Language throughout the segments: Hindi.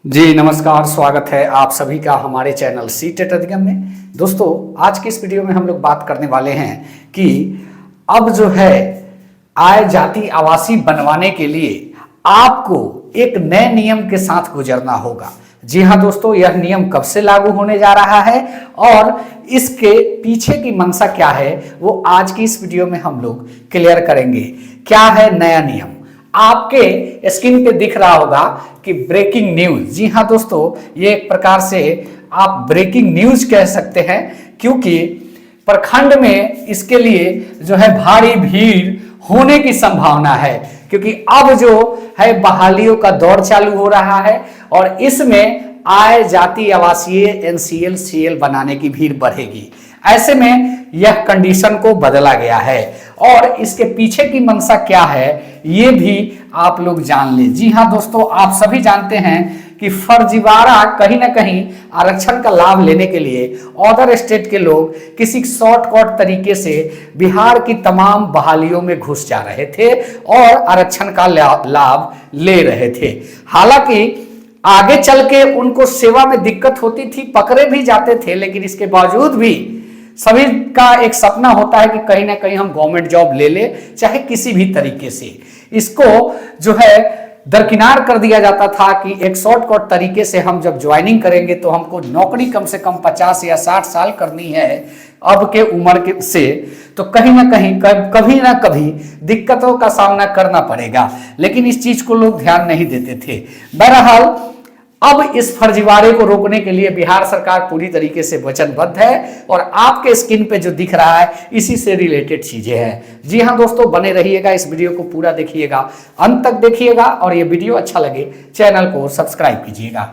जी नमस्कार, स्वागत है आप सभी का हमारे चैनल सीटेट अधिगम में। दोस्तों, आज की इस वीडियो में हम लोग बात करने वाले हैं कि अब जो है आय जाति आवासीय बनवाने के लिए आपको एक नए नियम के साथ गुजरना होगा। जी हाँ दोस्तों, यह नियम कब से लागू होने जा रहा है और इसके पीछे की मंशा क्या है वो आज की इस वीडियो में हम लोग क्लियर करेंगे। क्या है नया नियम? आपके स्क्रीन पे दिख रहा होगा कि ब्रेकिंग न्यूज। जी हाँ दोस्तों, ये एक प्रकार से आप ब्रेकिंग न्यूज कह सकते हैं, क्योंकि प्रखंड में इसके लिए जो है भारी भीड़ होने की संभावना है, क्योंकि अब जो है बहालियों का दौर चालू हो रहा है और इसमें आय जाति आवासीय एनसीएल सीएल बनाने की भीड़ बढ़ेगी। ऐसे में यह कंडीशन को बदला गया है और इसके पीछे की मंशा क्या है ये भी आप लोग जान लें। जी हाँ दोस्तों, आप सभी जानते हैं कि फर्जीवाड़ा कहीं ना कहीं आरक्षण का लाभ लेने के लिए अदर स्टेट के लोग किसी शॉर्टकट तरीके से बिहार की तमाम बहालियों में घुस जा रहे थे और आरक्षण का लाभ ले रहे थे। हालांकि आगे चल के उनको सेवा में दिक्कत होती थी, पकड़े भी जाते थे, लेकिन इसके बावजूद भी सभी का एक सपना होता है कि कहीं ना कहीं हम गवर्नमेंट जॉब ले ले, चाहे किसी भी तरीके से। इसको जो है दरकिनार कर दिया जाता था कि एक शॉर्टकट तरीके से हम जब ज्वाइनिंग करेंगे तो हमको नौकरी कम से कम 50 या 60 साल करनी है अब के उम्र से, तो कहीं ना कहीं कभी ना कभी दिक्कतों का सामना करना पड़ेगा, लेकिन इस चीज को लोग ध्यान नहीं देते थे। बहरहाल अब इस फर्जीवाड़े को रोकने के लिए बिहार सरकार पूरी तरीके से वचनबद्ध है और आपके स्क्रीन पे जो दिख रहा है इसी से रिलेटेड चीजें हैं। जी हाँ दोस्तों, बने रहिएगा, इस वीडियो को पूरा देखिएगा, अंत तक देखिएगा और ये वीडियो अच्छा लगे चैनल को सब्सक्राइब कीजिएगा।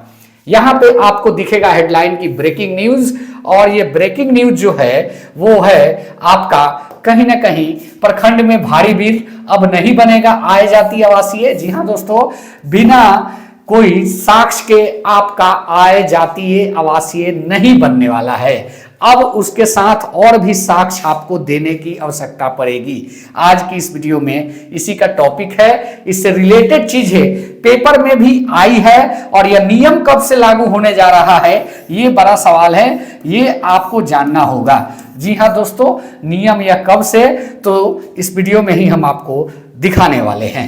यहाँ पे आपको दिखेगा हेडलाइन की ब्रेकिंग न्यूज, और ये ब्रेकिंग न्यूज जो है वो है आपका कहीं ना कहीं प्रखंड में भारी भीड़ अब नहीं बनेगा आय जाति आवासीय। जी हाँ दोस्तों, बिना कोई साक्ष्य के आपका आय जातीय आवासीय नहीं बनने वाला है। अब उसके साथ और भी साक्ष्य आपको देने की आवश्यकता पड़ेगी। आज की इस वीडियो में इसी का टॉपिक है, इससे रिलेटेड चीजें पेपर में भी आई है और यह नियम कब से लागू होने जा रहा है ये बड़ा सवाल है, ये आपको जानना होगा। जी हाँ दोस्तों, नियम यह कब से, तो इस वीडियो में ही हम आपको दिखाने वाले हैं।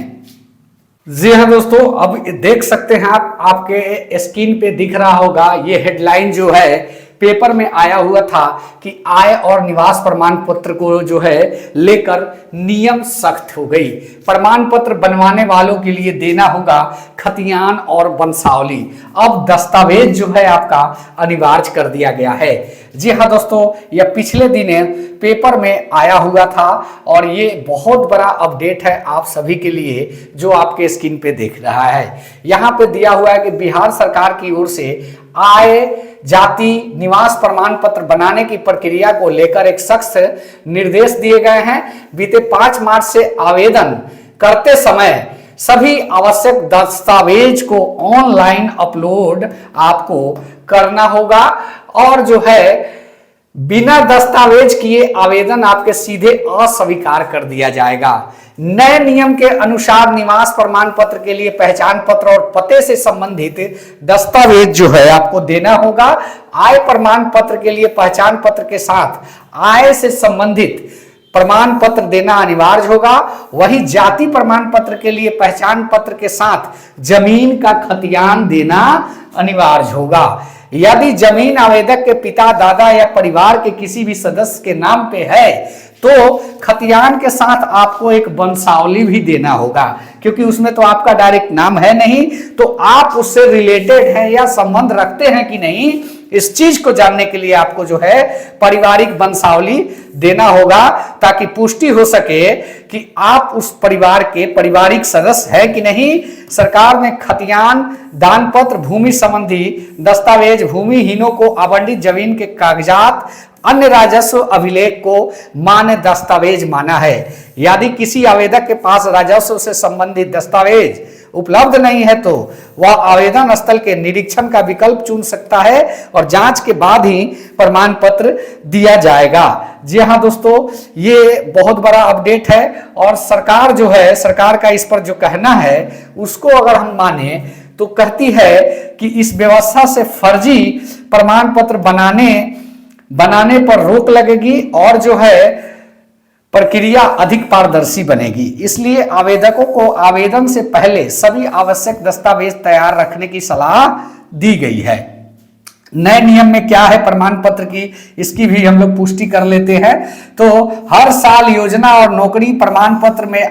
जी हाँ दोस्तों, अब देख सकते हैं आप, आपके स्क्रीन पे दिख रहा होगा ये हेडलाइन जो है पेपर में आया हुआ था कि आय और निवास प्रमाण पत्र को जो है लेकर नियम सख्त हो गई। प्रमाण पत्र बनवाने वालों के लिए देना होगा खतियान और वंशावली। अब दस्तावेज जो है आपका अनिवार्य कर दिया गया है। जी हाँ दोस्तों, यह पिछले दिन पेपर में आया हुआ था और ये बहुत बड़ा अपडेट है आप सभी के लिए जो आपके स्क्रीन पे देख रहा है। यहाँ पे दिया हुआ है कि बिहार सरकार की ओर से आय जाति निवास प्रमाण पत्र बनाने की प्रक्रिया को लेकर एक सख्त निर्देश दिए गए हैं। बीते 5 मार्च से आवेदन करते समय सभी आवश्यक दस्तावेज को ऑनलाइन अपलोड आपको करना होगा और जो है बिना दस्तावेज किए आवेदन आपके सीधे अस्वीकार कर दिया जाएगा। नए नियम के अनुसार निवास प्रमाण पत्र के लिए पहचान पत्र और पते से संबंधित दस्तावेज जो है आपको देना होगा। आय प्रमाण पत्र के लिए पहचान पत्र के साथ आय से संबंधित प्रमाण पत्र देना अनिवार्य होगा। वही जाति प्रमाण पत्र के लिए पहचान पत्र के साथ जमीन का खतियान देना अनिवार्य होगा। यदि जमीन आवेदक के पिता, दादा या परिवार के किसी भी सदस्य के नाम पे है तो खतियान के साथ आपको एक वंशावली भी देना होगा, क्योंकि उसमें तो आपका डायरेक्ट नाम है नहीं, तो आप उससे रिलेटेड हैं या संबंध रखते हैं कि नहीं, इस चीज को जानने के लिए आपको जो है पारिवारिक वंशावली देना होगा, ताकि पुष्टि हो सके कि आप उस परिवार के पारिवारिक सदस्य है कि नहीं। सरकार ने खतियान, दान पत्र, भूमि संबंधी दस्तावेज, भूमिहीनों को आवंटित जमीन के कागजात, अन्य राजस्व अभिलेख को मान्य दस्तावेज माना है। यदि किसी आवेदक के पास राजस्व से संबंधित दस्तावेज उपलब्ध नहीं है तो वह आवेदन स्थल के निरीक्षण का विकल्प चुन सकता है और जांच के बाद ही प्रमाण पत्र दिया जाएगा। जी हाँ दोस्तों, ये बहुत बड़ा अपडेट है और सरकार जो है, सरकार का इस पर जो कहना है उसको अगर हम माने तो कहती है कि इस व्यवस्था से फर्जी प्रमाण पत्र बनाने पर रोक लगेगी और जो है प्रक्रिया अधिक पारदर्शी बनेगी। इसलिए आवेदकों को आवेदन से पहले सभी आवश्यक दस्तावेज तैयार रखने की सलाह दी गई है। नए नियम में क्या है प्रमाण पत्र की, इसकी भी हम लोग पुष्टि कर लेते हैं। तो हर साल योजना और नौकरी प्रमाण पत्र में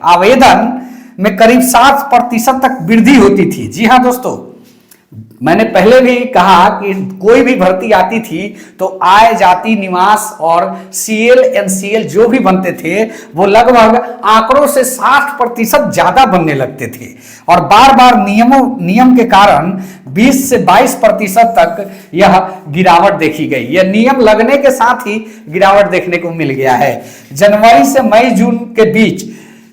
आवेदन में करीब 7% तक वृद्धि होती थी। जी हाँ दोस्तों, मैंने पहले भी कहा कि कोई भी भर्ती आती थी तो आय, जाति, निवास और CL NCL जो भी बनते थे वो लगभग आंकड़ों से 60% ज्यादा बनने लगते थे और बार बार नियम के कारण 20 से 22% तक यह गिरावट देखी गई। यह नियम लगने के साथ ही गिरावट देखने को मिल गया है। जनवरी से मई जून के बीच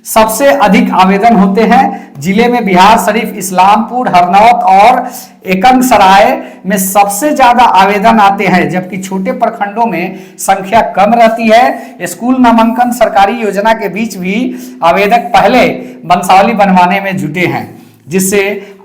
सबसे अधिक आवेदन होते हैं। जिले में बिहार शरीफ, इस्लामपुर, हरनौत और एकंगसराय में सबसे ज्यादा आवेदन आते हैं, जबकि छोटे प्रखंडों में संख्या कम रहती है। स्कूल नामांकन सरकारी योजना के बीच भी आवेदक पहले वंशावली बनवाने में जुटे हैं, जिससे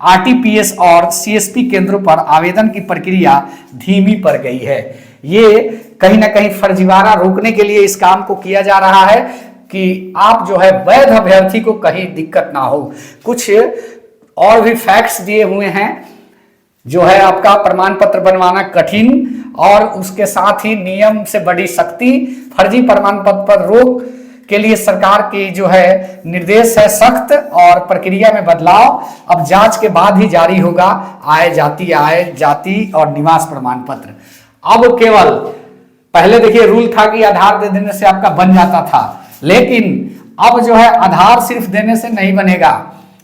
RTPS और CSP केंद्रों पर आवेदन की प्रक्रिया धीमी पड़ गई है। ये कहीं ना कहीं फर्जीवाड़ा रोकने के लिए इस काम को किया जा रहा है कि आप जो है वैध अभ्यर्थी को कहीं दिक्कत ना हो। कुछ और भी फैक्ट्स दिए हुए हैं जो है आपका प्रमाण पत्र बनवाना कठिन और उसके साथ ही नियम से बड़ी सख्ती। फर्जी प्रमाण पत्र पर रोक के लिए सरकार की जो है निर्देश है सख्त और प्रक्रिया में बदलाव अब जांच के बाद ही जारी होगा। आय जाति और निवास प्रमाण पत्र अब केवल, पहले देखिए रूल था कि आधार दे देने से आपका बन जाता था, लेकिन अब जो है आधार सिर्फ देने से नहीं बनेगा।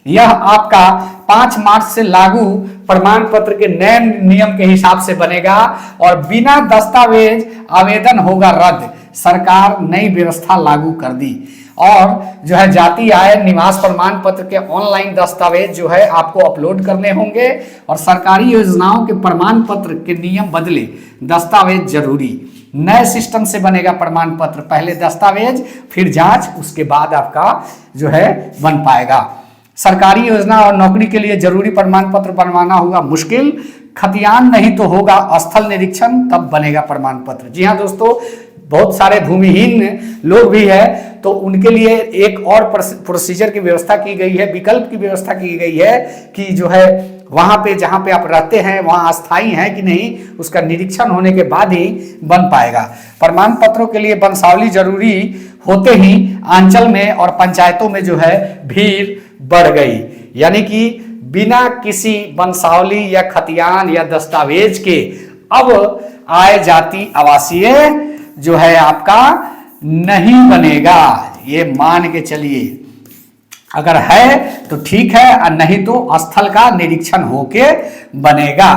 यह आपका 5 मार्च से लागू प्रमाण पत्र के नए नियम के हिसाब से बनेगा और बिना दस्तावेज आवेदन होगा रद्द। सरकार नई व्यवस्था लागू कर दी और जो है जाति, आय, निवास प्रमाण पत्र के ऑनलाइन दस्तावेज जो है आपको अपलोड करने होंगे और सरकारी योजनाओं के प्रमाण पत्र के नियम बदले, दस्तावेज जरूरी। नए सिस्टम से बनेगा प्रमाण पत्र, पहले दस्तावेज फिर जांच, उसके बाद आपका जो है बन पाएगा। सरकारी योजना और नौकरी के लिए जरूरी प्रमाण पत्र बनवाना होगा मुश्किल, खतियान नहीं तो होगा स्थल निरीक्षण, तब बनेगा प्रमाण पत्र। जी हाँ दोस्तों, बहुत सारे भूमिहीन लोग भी है तो उनके लिए एक और प्रोसीजर की व्यवस्था की गई है, विकल्प की व्यवस्था की गई है कि जो है वहां पे जहां पे आप रहते हैं वहां अस्थायी है कि नहीं, उसका निरीक्षण होने के बाद ही बन पाएगा। प्रमाण पत्रों के लिए वंशावली जरूरी होते ही अंचल में और पंचायतों में जो है भीड़ बढ़ गई, यानी कि बिना किसी वंशावली या खतियान या दस्तावेज के अब आय, जाति, आवासीय जो है आपका नहीं बनेगा। ये मान के चलिए, अगर है तो ठीक है और नहीं तो स्थल का निरीक्षण होके बनेगा।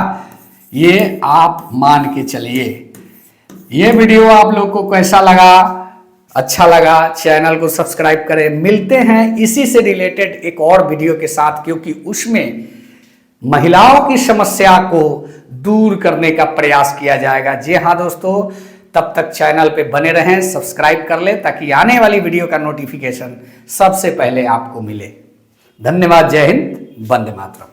ये आप मान के चलिए। ये वीडियो आप लोग को कैसा लगा? अच्छा लगा चैनल को सब्सक्राइब करें। मिलते हैं इसी से रिलेटेड एक और वीडियो के साथ, क्योंकि उसमें महिलाओं की समस्या को दूर करने का प्रयास किया जाएगा। जी हाँ दोस्तों, तब तक चैनल पे बने रहें, सब्सक्राइब कर लें ताकि आने वाली वीडियो का नोटिफिकेशन सबसे पहले आपको मिले। धन्यवाद। जय हिंद, वंदे मातरम।